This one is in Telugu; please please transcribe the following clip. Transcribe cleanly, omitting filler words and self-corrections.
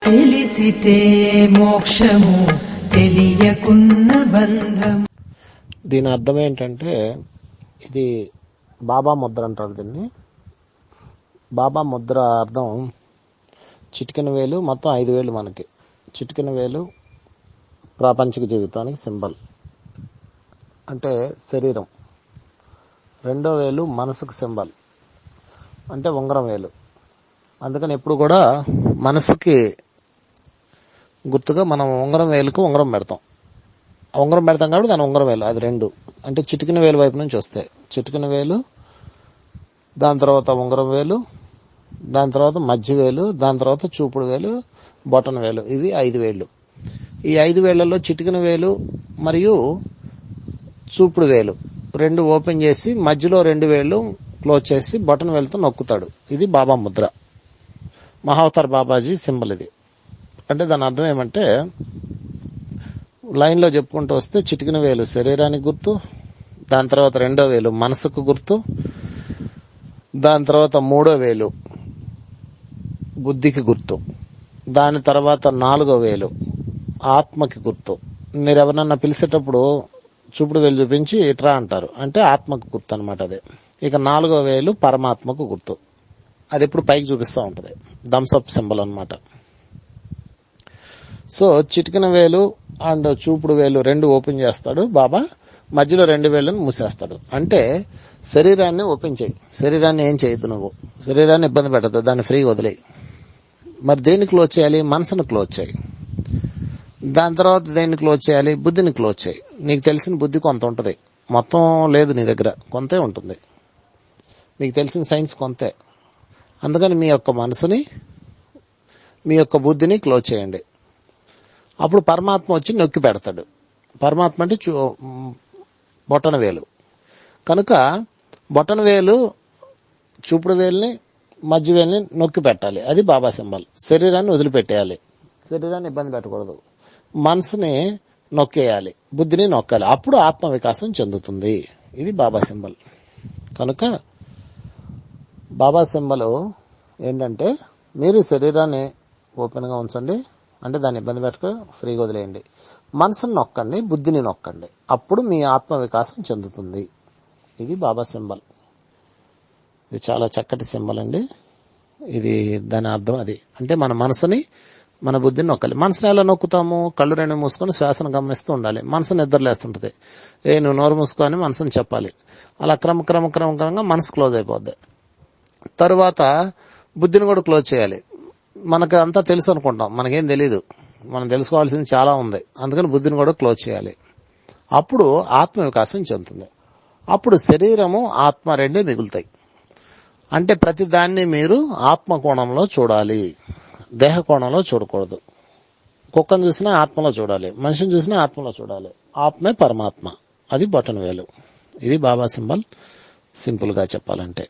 తెలిసితే మోక్షము తెలియకున్న బంధం. దీని అర్థం ఏంటంటే, ఇది బాబా ముద్ర అంటారు దీన్ని. బాబా ముద్ర అర్థం చిటికెన వేలు, మొత్తం 5 వేలు. మనకి చిటికెన వేలు ప్రాపంచిక జీవితానికి సింబల్, అంటే శరీరం. 2వ వేలు మనసుకు సింబల్, అంటే ఉంగరం వేలు. అందుకని ఎప్పుడు కూడా మనసుకి గుర్తుగా మనం ఉంగరం వేలుకు ఉంగరం పెడతాం. ఉంగరం పెడతాం కాబట్టి దాని ఉంగరం వేలు. అది 2 అంటే చిటికిన వేలు వైపు నుంచి వస్తాయి. చిటికిన వేలు, దాని తర్వాత ఉంగరం వేలు, దాని తర్వాత మధ్య వేలు, దాని తర్వాత చూపుడు వేలు, బొటన వేలు. ఇవి 5 వేళ్ళు. ఈ 5 వేళ్లలో చిటికిన వేలు మరియు చూపుడు వేలు 2 ఓపెన్ చేసి మధ్యలో 2 వేళ్లు క్లోజ్ చేసి బొటన వేలుతో నొక్కుతాడు. ఇది బాబా ముద్ర, మహావతార్ బాబాజీ సింబల్ ఇది. అంటే దాని అర్థం ఏమంటే, లైన్లో చెప్పుకుంటూ వస్తే చిటికిన వేలు శరీరానికి గుర్తు, దాని తర్వాత 2వ వేలు మనసుకు గుర్తు, దాని తర్వాత 3వ వేలు బుద్ధికి గుర్తు, దాని తర్వాత 4వ వేలు ఆత్మకి గుర్తు. మీరు ఎవరన్నా పిలిచేటప్పుడు చూపుడు వేలు చూపించి ఇట్రా అంటారు, అంటే ఆత్మకు గుర్తు అనమాట అదే. ఇక 4వ వేలు పరమాత్మకు గుర్తు, అది ఎప్పుడు పైకి చూపిస్తూ ఉంటుంది, థమ్స్అప్ సింబల్ అనమాట. సో చిటికిన వేలు అండ్ చూపుడు వేలు 2 ఓపెన్ చేస్తాడు బాబా, మధ్యలో 2 వేళ్లను మూసేస్తాడు. అంటే శరీరాన్ని ఓపెన్ చేయి, శరీరాన్ని ఏం చేయొద్దు, నువ్వు శరీరాన్ని ఇబ్బంది పెట్టద్దు, దాన్ని ఫ్రీగా వదిలేయి. మరి దేన్ని క్లోజ్ చేయాలి? మనసును క్లోజ్ చేయి. దాని తర్వాత దేన్ని క్లోజ్ చేయాలి? బుద్ధిని క్లోజ్ చేయి. నీకు తెలిసిన బుద్ధి కొంత ఉంటుంది, మొత్తం లేదు నీ దగ్గర, కొంతే ఉంటుంది. మీకు తెలిసిన సైన్స్ కొంతే. అందుకని మీ యొక్క మనసుని, మీ యొక్క బుద్ధిని క్లోజ్ చేయండి. అప్పుడు పరమాత్మ వచ్చి నొక్కి పెడతాడు. పరమాత్మ అంటే బొటన వేలు కనుక బొటన వేలు చూపుడు వేలుని మధ్య వేలుని నొక్కి పెట్టాలి. అది బాబా సింబల్. శరీరాన్ని వదిలిపెట్టేయాలి, శరీరాన్ని ఇబ్బంది పెట్టకూడదు. మనసుని నొక్కేయాలి, బుద్ధిని నొక్కాలి. అప్పుడు ఆత్మ వికాసం చెందుతుంది. ఇది బాబా సింబల్. కనుక బాబా సింబల్ ఏంటంటే, మీరు శరీరాన్ని ఓపెన్గా ఉంచండి, అంటే దాన్ని ఇబ్బంది పెట్టక ఫ్రీగా వదిలేయండి. మనసుని నొక్కండి, బుద్ధిని నొక్కండి, అప్పుడు మీ ఆత్మ వికాసం చెందుతుంది. ఇది బాబా సింబల్. ఇది చాలా చక్కటి సింబల్ అండి. ఇది దాని అర్థం అది. అంటే మన మనసుని, మన బుద్ధిని నొక్కాలి. మనసుని ఎలా నొక్కుతాము? కళ్ళు 2 మూసుకొని శ్వాసను గమనిస్తూ ఉండాలి. మనసు నిద్రలేస్తుంటది, నువ్వు నోరు మూసుకొని మనసుని చెప్పాలి. అలా క్రమంగా మనసు క్లోజ్ అయిపోద్ది. తరువాత బుద్ధిని కూడా క్లోజ్ చేయాలి. మనకు అంతా తెలుసు అనుకుంటాం, మనకేం తెలీదు, మనం తెలుసుకోవాల్సింది చాలా ఉంది. అందుకని బుద్ధిని కూడా క్లోజ్ చేయాలి. అప్పుడు ఆత్మ వికాసం చెందుతుంది. అప్పుడు శరీరము, ఆత్మ 2 మిగులుతాయి. అంటే ప్రతి దాన్ని మీరు ఆత్మ కోణంలో చూడాలి, దేహ కోణంలో చూడకూడదు. కుక్కను చూసినా ఆత్మలో చూడాలి, మనిషిని చూసినా ఆత్మలో చూడాలి. ఆత్మే పరమాత్మ. అది బొటన వేలు. ఇది బాబా సింబల్, సింపుల్ గా చెప్పాలంటే.